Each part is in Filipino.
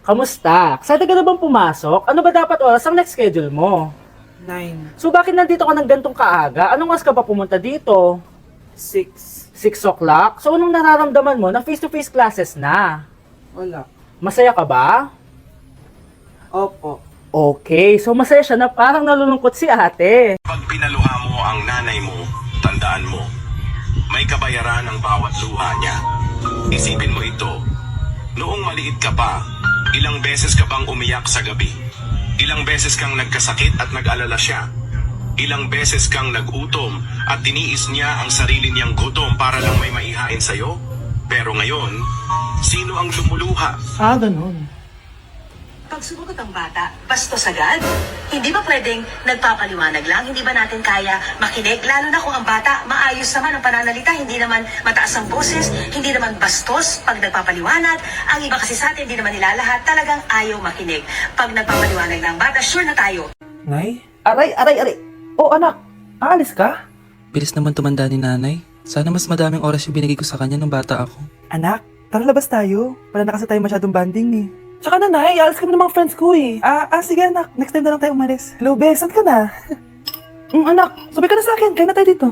Kamusta? Excited ka na bang pumasok? Ano ba dapat oras ang next schedule mo? 9, So bakit nandito ka ng gantong kaaga? Anong oras ka ba pumunta dito? 6, 6 o'clock? So anong nararamdaman mo na face-to-face classes na? wala. Masaya ka ba? Opo. Okay, so masaya siya na parang nalulungkot si ate. Pag pinaluha mo ang nanay mo, tandaan mo, may kabayaran ang bawat luha niya. Isipin mo ito, noong maliit ka pa, ilang beses ka bang umiyak sa gabi? Ilang beses kang nagkasakit at nag-alala siya? Ilang beses kang nagutom at tiniis niya ang sarili niyang gutom para lang may maihain sa'yo? Pero ngayon, sino ang lumuluha? Ganun. Pag sumagot ang bata, bastos agad. Hindi ba pwedeng nagpapaliwanag lang? Hindi ba natin kaya makinig? Lalo na kung ang bata, maayos naman ang pananalita, hindi naman mataas ang boses, hindi naman bastos pag nagpapaliwanag. Ang iba kasi sa atin, hindi naman nila lahat talagang ayaw makinig. Pag nagpapaliwanag na ang bata, sure na tayo. Nay? Aray! Oh anak, aalis ka? Bilis naman tumanda ni nanay. Sana mas madaming oras yung binigay ko sa kanya nung bata ako. Anak, tara labas tayo. Wala na kasi tayo masyadong banding eh. Tsaka nanay, alas kami ng mga friends ko eh. Sige anak, next time na lang tayo umalis. Hello, Bes, saan ka na? Anak, sabi ka na sa akin, kain na tayo dito.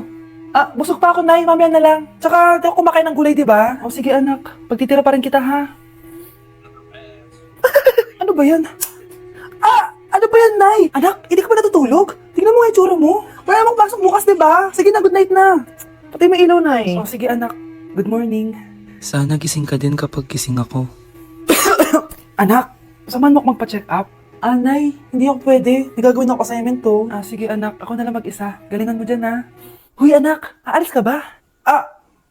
Busog pa ako, nay, mamaya na lang. Tsaka, di ako kumakain ng gulay, di ba? O sige anak, pagtitira pa rin kita, ha? Ano ba yan? Ano ba yan, nay? Anak, hindi ka ba natutulog? Tingnan mo nga yung tsura mo. Wala namang pasok bukas, di ba? Sige na, good night na. Patay mo ilaw, nay. O sige anak, good morning. Sana gising ka din kapag gising ako. Anak, samahan mo ako magpa-check up. Nay, hindi ako pwede. Nagagawin ako assignment to. Sige anak, ako na lang mag-isa. Galingan mo dyan ha. Huy anak, aalis ka ba?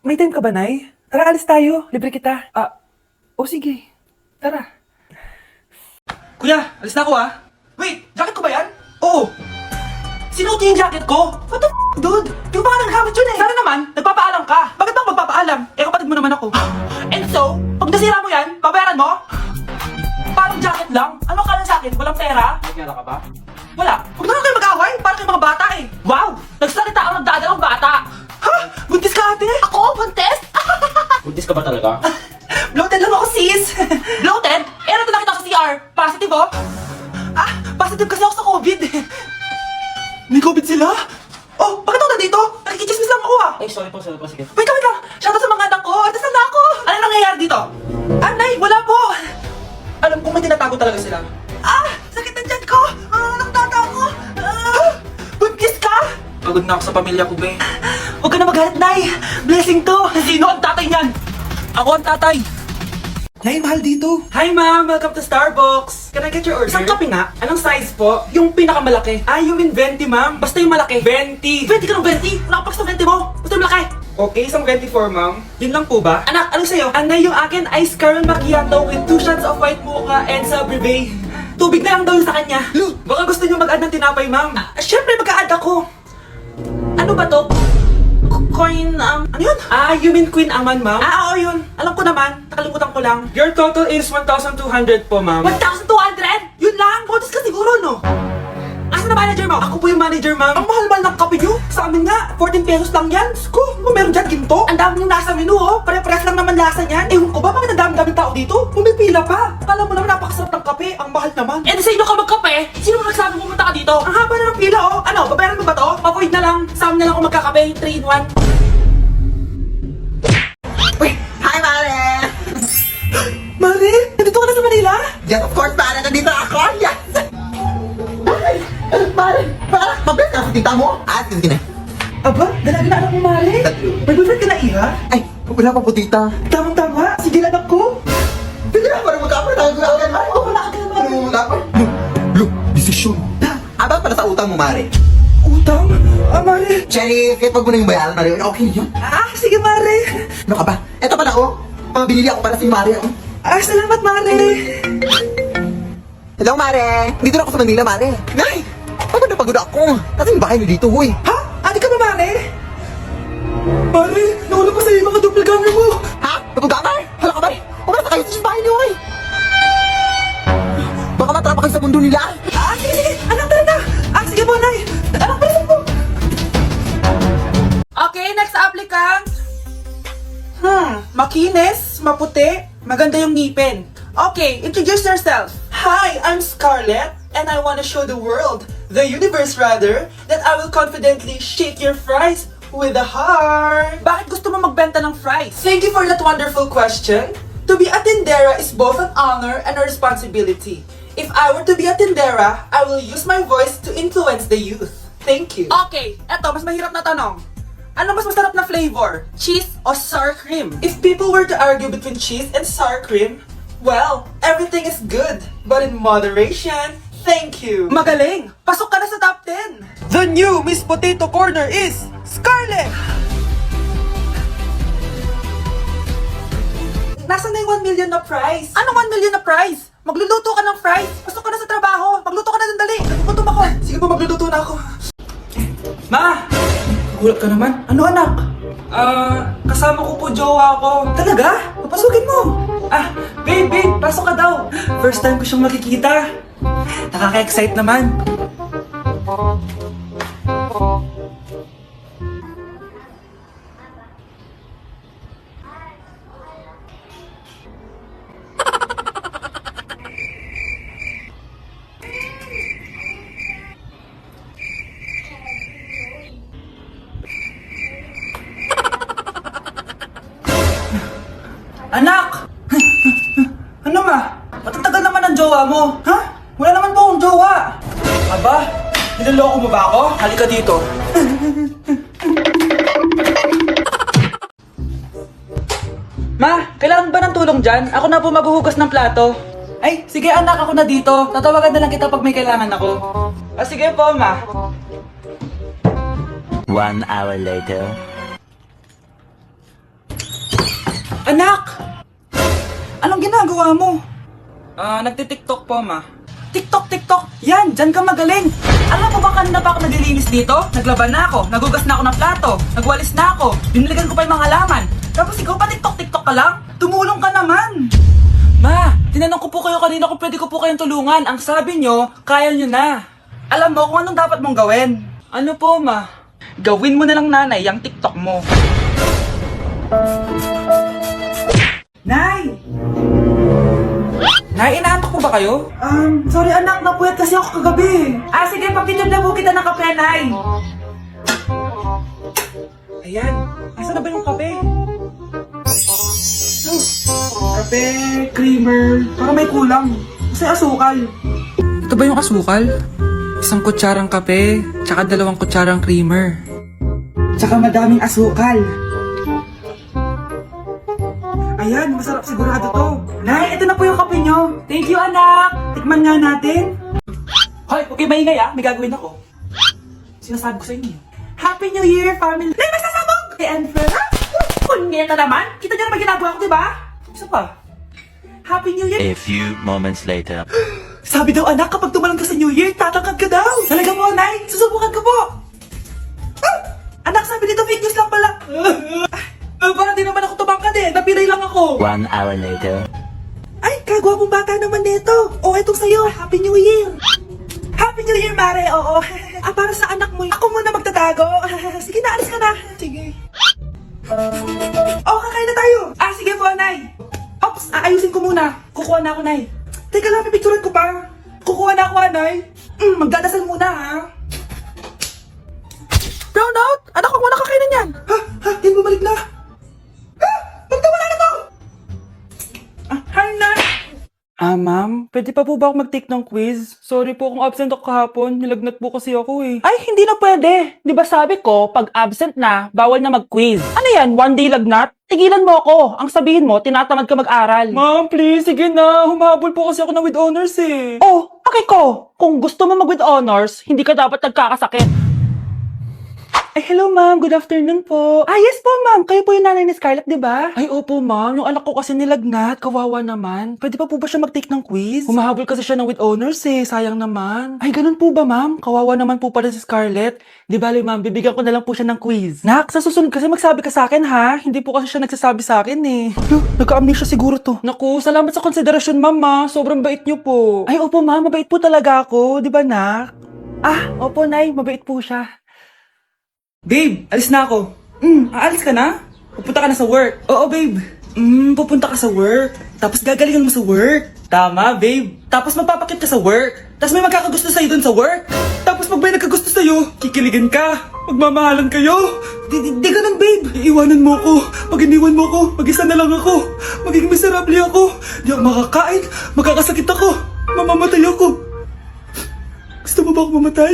May time ka ba, Nay? Tara, alis tayo. Libre kita. Sige. Tara. Kuya, alis na ako Wait, jacket ko ba yan? Oo. Sinuot niyo yung jacket ko? What the dude? Di ko pa nga naghamit yun eh. Sana naman, nagpapaalam ka. Bakit ako magpapaalam? Kapatid mo naman ako. And so, pag nasira mo yan, babayaran mo? Parang jacket lang? Ano ka lang sa akin? Walang pera? May pera ka ba? Wala. Huwag na kayo mag-away. Parang kayo mga bata eh. Wow! Nagsalita ako ng dadalang bata. Ha? Buntis ka ate? Ako? Buntis? Buntis ka ba talaga? Bloated lang ako sis. Bloated? Ano ito nakita ko sa CR? Positive oh? Positive kasi ako sa COVID. May COVID sila? Oh, bakit ako nandito? Nakikichismis lang ako Ay, sorry po, sige. Wait lang. Shoutout sa mga anak ko. Atas na ako. Ano nangyayari dito? Nay, wala po. Alam ko may tinatago talaga sila. Sakit na dyan ko. Nakatatago. Buntis ka? Pagod na ako sa pamilya ko, be. Huwag ka na magalit, Nay. Blessing to. Sino ang tatay niyan? Ako ang tatay. Nay, mahal dito. Hi, ma'am. Welcome to Starbucks. Can I get your order? Isang kape nga. Anong size po? Yung pinakamalaki. You mean 20, ma'am? Basta yung malaki. 20. 20 ka ng 20? Nakapakas ng 20 mo. Basta yung malaki. Okay, isang 24, ma'am. Yun lang po ba? Anak, anong sa'yo? Anay, yung akin ice caramel macchiato with 2 shots of white mocha and sa brevet. Tubig na lang daw yun sa kanya. Baka gusto niyo mag-add ng tinapay, ma'am. Siyempre, mag-a-add ako. Ano ba to? Coin, ano yun? You mean Queen Aman, ma'am? Oo, yun. Alam ko naman. Nakalimutan ko lang. Your total is 1,200 po, ma'am. 1,200? Yun lang? Bonus ka siguro, no? Asa na manager mo? Ako po yung manager, ma'am. Ang mahal-mahal ng kape nyo. Sa amin nga, 14 pesos lang yan. Sko, kung meron dyan ginto. Ang dami yung nasa menu, oh. Pare-pares lang naman lasa niyan. Ewan ko ba, bakit ang dami-dami tao dito? Pumipila pa. Alam mo naman, napakasarap ng kape. Ang mahal naman. Eh, sino ka magkape? Sino mo nagsabi pumunta ka dito? Ang haba na ng pila, oh. Ano, babayaran mo ba to? Avoid na lang. Sa amin na lang ako magkakape. 3 in 1. Hi, Mare! Mare, nandito ka na sa Manila? Yes, of course, Mare. Nandito ako. Yes! Mare, mabait ka sa tita mo? Sige na. Aba, dalaga na anak mo, Mare. May boyfriend ka na, Iha? Ay, wala pa po, tita. Tamang-tama. Sige, anak ko. Sige na, parang magkapit tayo sa akin, Mare. Wala ka na, Mare. Magkapit. Desisyon. Abang para sa utang mo, Mare. Utang? Mare. Cherry, kahit wag mo na yung bayaran, Mare. Okay yun. Sige, Mare. Ano ka ba? Eto pala, mga binili ako para si Mare, Salamat, Mare. Hello, Mare. Dito na ako sa Manila, Mare. Nay! Pagod na pagod ako. Kasi yung bahay niyo dito, huy. Ha? Ate ka ba, Mare? Mare, nawala pa sa'yo yung mga doppelganger mo. Ha? Napagdamay? Hala ka ba? Umara kayo sa bahay niyo, huy. Baka matrapa kayo sa mundo nila. Sige. Anak, tara na. Sige po, Nay. Anak, pala po. Okay, next applicant. Makinis, maputi, maganda yung ngipin. Okay, introduce yourself. Hi, I'm Scarlett, and I want to show the world, the universe rather, that I will confidently shake your fries with a heart. Bakit gusto mo magbenta ng fries? Thank you for that wonderful question. To be a tindera is both an honor and a responsibility. If I were to be a tindera, I will use my voice to influence the youth. Thank you. Okay, eto, mas mahirap na tanong. Ano mas masarap na flavor? Cheese o sour cream? If people were to argue between cheese and sour cream, well, everything is good, but in moderation. Thank you. Magaling! Pasok ka na sa top 10! The new Miss Potato Corner is Scarlett! Nasaan na yung 1 million na prize? Anong 1 million na prize? Magluluto ka ng fries. Pasok ka na sa trabaho. Magluto ka na ng dali. Nagugutom ako. Sige po, magluluto na ako. Ma! Gulat ka naman. Ano anak? Kasama ko po jowa ko. Talaga? Papasukin mo. Babe, pasok ka daw. First time ko siyang makikita. Nakaka-excite naman. Anak! Ano ma? Matatagal naman ang jowa mo. Ha? Wala naman po akong jowa. Aba, niloloko mo ba ako? Halika dito. Ma, kailangan ba ng tulong dyan? Ako na po maghuhugas ng plato. Ay, sige anak, ako na dito. Tatawagan na lang kita pag may kailangan ako. Sige po, ma. 1 hour later. Anak! Anong ginagawa mo? Nagtitiktok po, ma. TikTok! Yan! Diyan ka magaling! Alam mo ba kanina pa ako naglilinis dito? Naglaban na ako, nagugas na ako ng plato, nagwalis na ako, diniligan ko pa yung mga halaman. Tapos ikaw pa TikTok ka lang? Tumulong ka naman! Ma, tinanong ko po kayo kanina kung pwede ko po kayong tulungan. Ang sabi nyo, kaya nyo na. Alam mo kung anong dapat mong gawin? Ano po, ma? Gawin mo na lang nanay yung TikTok mo. Nay! Nay, inaantok po ba kayo? Sorry anak, napuyat kasi ako kagabi. Sige, pagtitip na po kita ng kape, Nay. Ayan, asa na ba yung kape? Kape, creamer, para may kulang. Kasi asukal. Ito ba yung asukal? 1 kutsarang kape, tsaka 2 kutsarang creamer. Tsaka madaming asukal. Ayan, masarap sigurado to. Nay, ito na po yung kape nyo. Thank you, anak. Tikman nga natin. Hoy, okay maingay may gagawin ako. Sinasabi ko sa inyo. Happy New Year, family. Nay, may sasabog! And friends. Kunya na naman. Kita nyo naman ginagawa ko, diba? Isa pa. Happy New Year. A few moments later. Sabi daw, anak, kapag tumalang ka sa New Year, tatangkad ka daw. Talaga po, Nay. Susubukan ka po. Anak, sabi dito, fake news lang pala. Parang di naman ako tumangkad Napilay lang ako. 1 hour later. Ay, kagwapong bata naman nito. Itong sa'yo. Happy New Year. Happy New Year, Mare. Oo. Para sa anak mo. Ako muna magtatago. Sige na, alis ka na. Sige. Kakain na tayo. Sige po, Nay. Ops, aayusin ko muna. Kukuha na ako, Nay. Teka lang, may picturean ko pa. Kukuha na ako, Nay. Magdadasal muna, ha. Brown out? Anak, huwag mo na kakainin yan. Yan, bumalik na. Magtawala na to. Hi, Nay. Ma'am, pwede pa po ba ako mag-take ng quiz? Sorry po kung absent ako kahapon, nilagnat po kasi ako Ay, hindi na pwede. Di ba sabi ko, pag absent na, bawal na mag-quiz. Ano yan, 1 day lagnat? Tigilan mo ako. Ang sabihin mo, tinatamad ka mag-aral. Ma'am, please, sige na. Humahabol po kasi ako ng with honors Okay ko. Kung gusto mo mag-with honors, hindi ka dapat nagkakasakit. Ay, hello ma'am. Good afternoon po. Yes po, ma'am. Kayo po yung nanay ni Scarlett, di ba? Ay, opo ma'am. Yung anak ko kasi nilagnat. Kawawa naman. Pwede pa po ba siya mag-take ng quiz? Humahabol kasi siya ng with honors Sayang naman. Ay, ganun po ba ma'am? Kawawa naman po pala si Scarlett. Di bali ma'am, bibigyan ko na lang po siya ng quiz. Nak, sa susunod kasi magsabi ka sa akin ha. Hindi po kasi siya nagsasabi sa akin Nagka-amnesia siguro to. Naku, salamat sa konsiderasyon ma'am Sobrang bait niyo po. Ay, opo ma'am. Mabait po talaga ako. Di ba nak? Opo, Nay. Mabait po siya. Babe, alis na ako. Aalis ka na? Pupunta ka na sa work. Oo, babe. Pupunta ka sa work. Tapos gagalingan mo sa work. Tama, babe. Tapos magpapakit ka sa work. Tapos may magkakagusto sa'yo dun sa work. Tapos pag may nagkagusto sa'yo, kikiligan ka. Magmamahalan kayo. Di ganun, babe. Iiwanan mo ako. Pag iniwan mo ako, mag-isa na lang ako. Magiging miserable ako. Di ako makakain. Magkakasakit ako. Mamamatay ako. Gusto mo ba ako mamatay?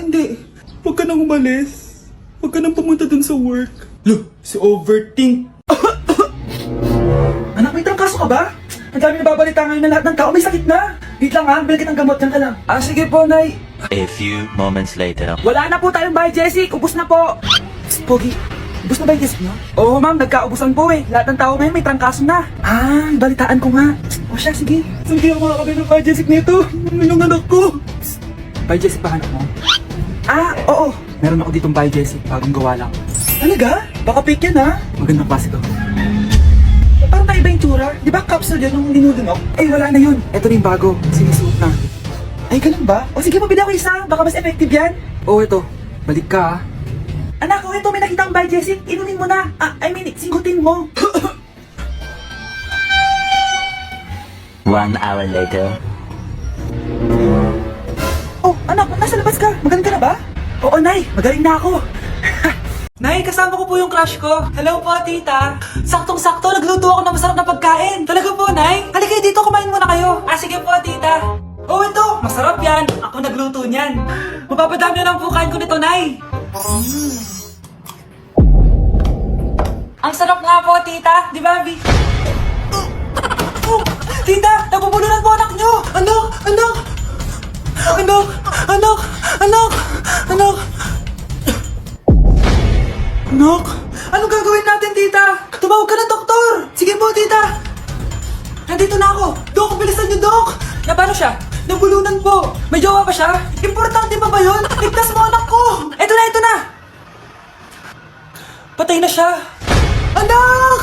Hindi. Huwag ka nang umalis. Huwag ka nang pumunta dun sa work. Look, si Overthink. Anak, may trangkaso ka ba? Ang dami nababalita ngayon na lahat ng tao may sakit na. Wait lang ha, bilhin kitang gamot, dyan ka lang. Sige po, Nay. A few moments later. Wala na po tayong bahay, Jessie. Ubus na po. Psst, Pogi. Ubus na ba yung Jessie nyo? Oo, ma'am. Nagkaubusan po eh. Lahat ng tao ngayon may trangkaso na. Balitaan ko nga. O siya, sige. Sige ako makakabay ng bahay, Jessie nito. Yung anak ko. Psst. Bahay, Jessie, pahanap mo? Oo. Meron ako ditong bahay, Jessie. Bagong gawa lang. Talaga? Baka fake yan ha? Magandang klase to. Parang naiba yung tsura. Di ba capsule yun nung linudunok? Wala na yun. Ito na yung bago. Sinisuot na. Ay, ganun ba? O sige, pabili ako isa. Baka mas effective yan. Ito. Balik ka, ha? Anak, ito. May nakita akong bahay, Jessie. Inumin mo na. Singgutin mo. 1 hour later. Anak, nasa labas ka. Magaling ka na ba? Oo, Nay. Magaling na ako. Nay, kasama ko po yung crush ko. Hello po, tita. Saktong-sakto, nagluto ako ng masarap na pagkain. Talaga po, Nay? Halika dito, kumain muna kayo. Sige po, tita. Ito. Masarap yan. Ako nagluto niyan. Mapapadami na lang po kain ko nito, Nay. Ang sarap nga po, tita. Di ba, Bi? Tita, nabubulunan po anak nyo. Anak. Anak, anong gagawin natin, tita? Tumawag ka ng doktor! Sige po, tita! Nandito na ako! Dok, bilisan niyo, Dok! Paano siya? Nabulunan po! May jowa ba siya? Importante pa ba yun? Ligtas mo, anak ko! Ito na! Patay na siya! Anak!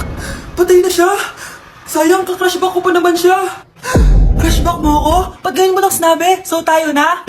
Patay na siya! Sayang, ka-crushback ko pa naman siya! Crushback mo ako? Pag ganyan mo lang sinabi, so tayo na?